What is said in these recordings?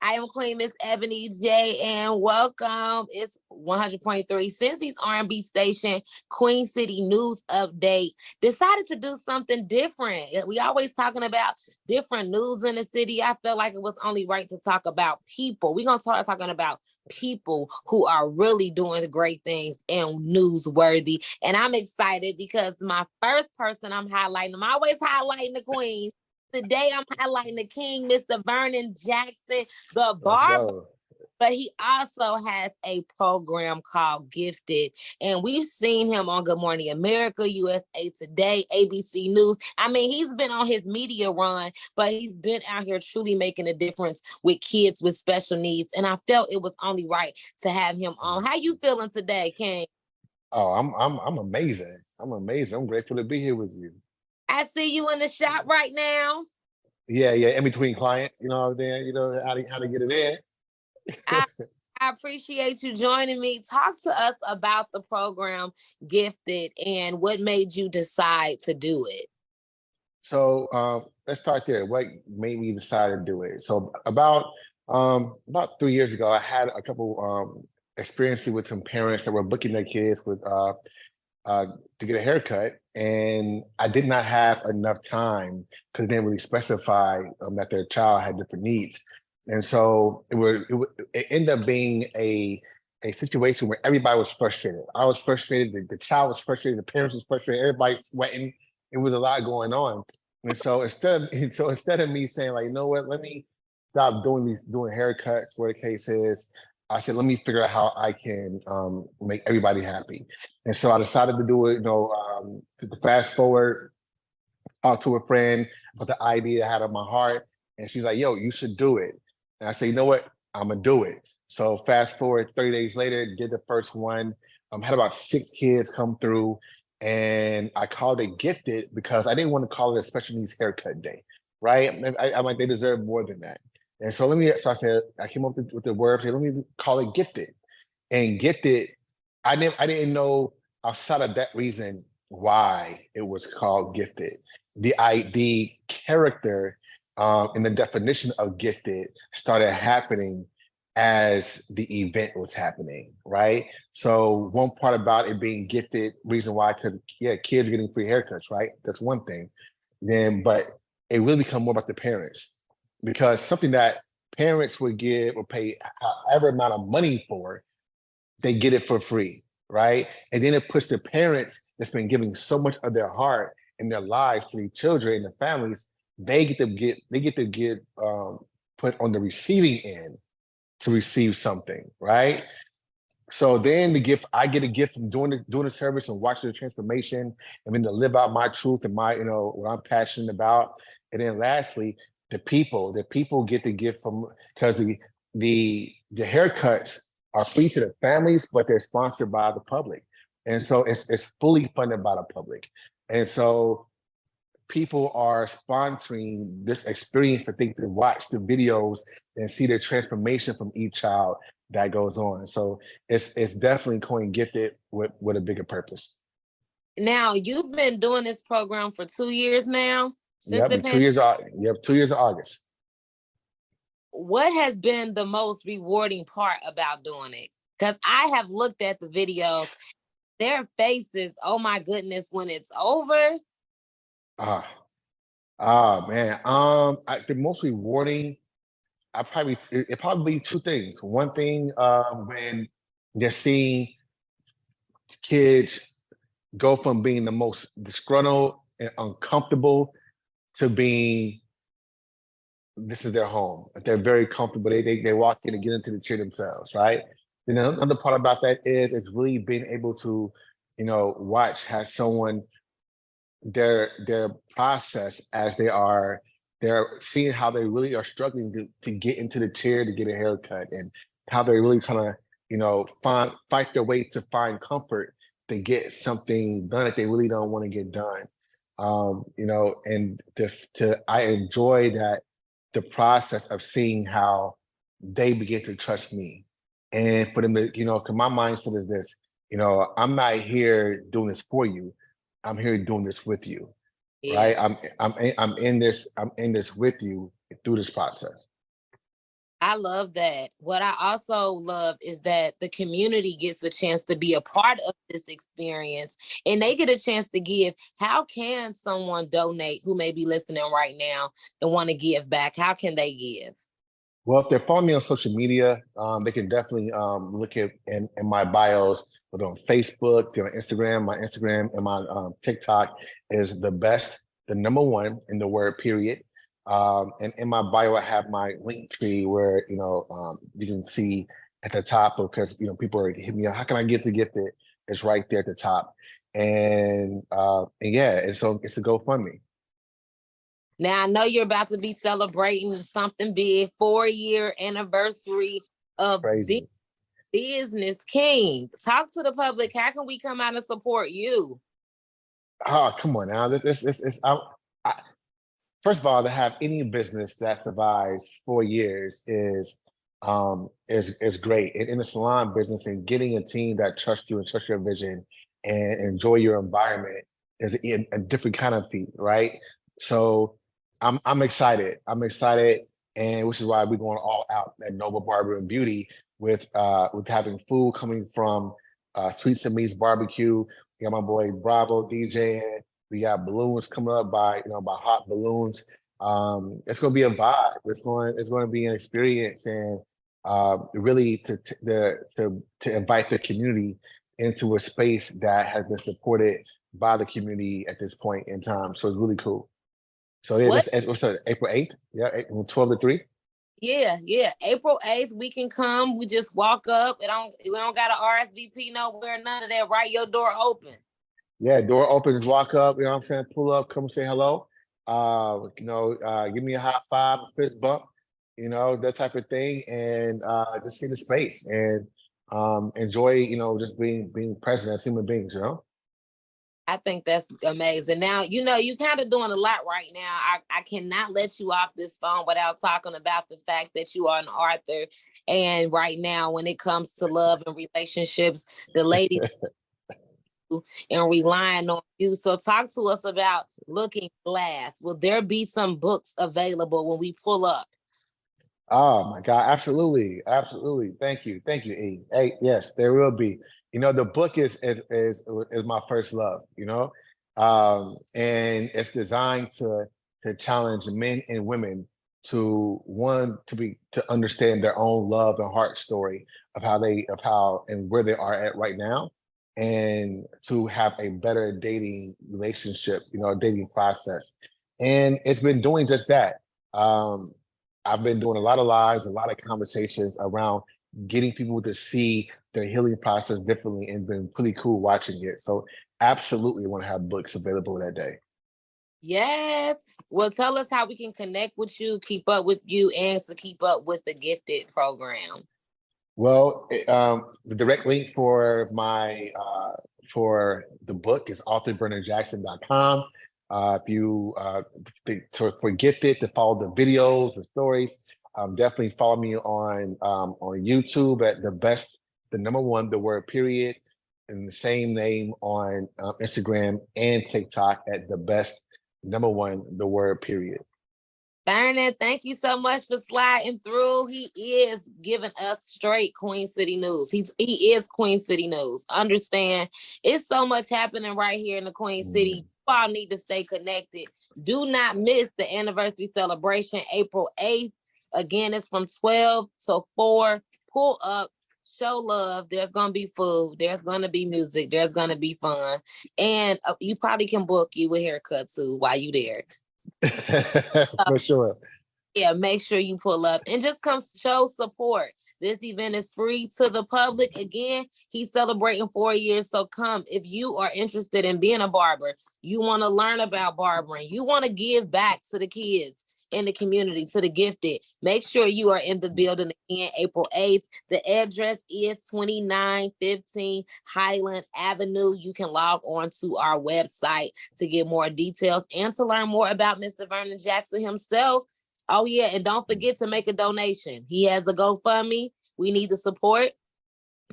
I am Queen Miss Ebony J, and welcome. It's 100.3 Cincy's R&B station, Queen City News Update. Decided to do something different. We always talking about different news in the city. I felt like it was only right to talk about people. We're gonna start talking about people who are really doing great things and newsworthy. And I'm excited because my first person I'm highlighting, I'm always highlighting the queen. Today, I'm highlighting the king, Mr. Vernon Jackson, the Let's barber. go. But he also has a program called Gifted. And we've seen him on Good Morning America, USA Today, ABC News. I mean, he's been on his media run, but he's been out here truly making a difference with kids with special needs. And I felt it was only right to have him on. How you feeling today, King? Oh, I'm amazing. I'm amazing. I'm grateful to be here with you. I see you in the shop right now. Yeah, yeah. In between clients, you know what I'm saying? You know how to get it in. I I appreciate you joining me. Talk to us about the program Gifted and what made you decide to do it. So let's start there. What made me decide to do it? So about 3 years ago, I had a couple experiences with some parents that were booking their kids with to get a haircut, and I did not have enough time because they didn't really specify that their child had different needs, and so it ended up being a situation where everybody was frustrated. I was frustrated, the child was frustrated, the parents was frustrated, everybody's sweating. It was a lot going on, and so instead of me saying like, you know what, let me stop doing haircuts, where the case is, I said, let me figure out how I can make everybody happy. And so I decided to do it, to fast forward, talk to a friend about the idea I had on my heart. And she's like, yo, you should do it. And I said, you know what? I'm going to do it. So fast forward 30 days later, did the first one. Had about 6 kids come through. And I called it Gifted because I didn't want to call it a special needs haircut day, right? I'm like, they deserve more than that. And so I said, I came up with the word, said, let me call it Gifted. And Gifted, I didn't know outside of that reason why it was called Gifted. The character and the definition of gifted started happening as the event was happening, right? So one part about it being gifted, reason why, because yeah, kids are getting free haircuts, right? That's one thing. But it really become more about the parents, because something that parents would give or pay however amount of money for, they get it for free, right? And then it puts the parents that's been giving so much of their heart and their lives to the children and the families, they get to get put on the receiving end to receive something, right? So then I get a gift from doing the service and watching the transformation, and then to live out my truth and my, what I'm passionate about. And then lastly, the people get the gift from, because the haircuts are free to the families, but they're sponsored by the public. And so it's fully funded by the public. And so people are sponsoring this experience to think, to watch the videos and see the transformation from each child that goes on. So it's definitely coin gifted with a bigger purpose. Now, you've been doing this program for 2 years now, since Yep, the in pandemic. 2 years of August. What has been the most rewarding part about doing it? Because I have looked at the videos, their faces, oh my goodness, when it's over. Ah, man. The most rewarding, it probably be 2 things. One thing, when they're seeing kids go from being the most disgruntled and uncomfortable to being, this is their home. They're very comfortable. They walk in and get into the chair themselves, right? Then another part about that is it's really being able to, watch how someone, their process as they're seeing how they really are struggling to get into the chair to get a haircut, and how they're really trying to, fight their way to find comfort to get something done that they really don't want to get done. And I enjoy that, the process of seeing how they begin to trust me. And for them to, because my mindset is this, I'm not here doing this for you. I'm here doing this with you, right? Yeah. I'm in this with you through this process. I love that. What I also love is that the community gets a chance to be a part of this experience and they get a chance to give. How can someone donate who may be listening right now and want to give back? How can they give? Well, if they're following me on social media, they can definitely look at in my bios, but on Facebook, on Instagram, my Instagram and my TikTok is the best, the number one in the word period. And in my bio, I have my link tree where, you can see at the top because, people are hitting me up, how can I get to gift it? It's right there at the top. And yeah, and so it's a GoFundMe. Now I know you're about to be celebrating something big, 4-year anniversary of being Crazy. Business King. Talk to the public. How can we come out and support you? Oh, come on now. I, first of all, to have any business that survives 4 years is great. And in the salon business and getting a team that trusts you and trusts your vision and enjoy your environment is a different kind of feat, right? So I'm excited. I'm excited, and which is why we're going all out at Nova Barber and Beauty with having food coming from Sweets and Meats Barbecue. We got my boy Bravo DJ. We got balloons coming up by Hot Balloons. It's going to be a vibe. It's going to be an experience, and really to invite the community into a space that has been supported by the community at this point in time. So it's really cool. So yeah, What? what's that, April 8th? Yeah, 12 to 3. Yeah. April 8th, we can come. We just walk up. We don't got an RSVP nowhere, none of that. Right, your door open. Yeah, door opens, walk up, you know what I'm saying? Pull up, come say hello. Give me a high five, a fist bump, that type of thing, and just see the space and enjoy, just being present as human beings. I think that's amazing. Now, you kind of doing a lot right now. I cannot let you off this phone without talking about the fact that you are an author. And right now, when it comes to love and relationships, the ladies and relying on you. So talk to us about Looking Glass. Will there be some books available when we pull up? Oh my God, absolutely, absolutely. Thank you, E. Hey, yes, there will be. The book is my first love. And it's designed to challenge men and women to understand their own love and heart story of how and where they are at right now, and to have a better dating relationship, dating process. And it's been doing just that. I've been doing a lot of lives, a lot of conversations around getting people to see their healing process differently, and been pretty cool watching it. So absolutely want to have books available that day. Yes. Well, tell us how we can connect with you, keep up with you, and to keep up with the Gifted program. Well, the direct link for for the book is authorvernonjackson.com. If you for Gifted, to follow the videos, the stories, definitely follow me on YouTube at the number one, the word period, and the same name on Instagram and TikTok at the best, number one, the word period. Vernon, thank you so much for sliding through. He is giving us straight Queen City news. He is Queen City news. Understand, it's so much happening right here in the Queen City. You all need to stay connected. Do not miss the anniversary celebration, April 8th. Again, it's from 12 to 4. Pull up, show love. There's going to be food. There's going to be music. There's going to be fun. And you probably can book you a haircut too while you there. For sure. Yeah, make sure you pull up and just come show support. This event is free to the public. Again, he's celebrating 4 years. So come if you are interested in being a barber, you want to learn about barbering, you want to give back to the kids in the community, to the gifted. Make sure you are in the building again, April 8th. The address is 2915 Highland Avenue. You can log on to our website to get more details and to learn more about Mr. Vernon Jackson himself. Oh, yeah, and don't forget to make a donation. He has a GoFundMe. We need the support.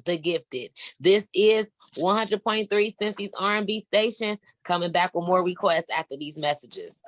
The Gifted. This is 100.3 Cincy's R&B station. Coming back with more requests after these messages.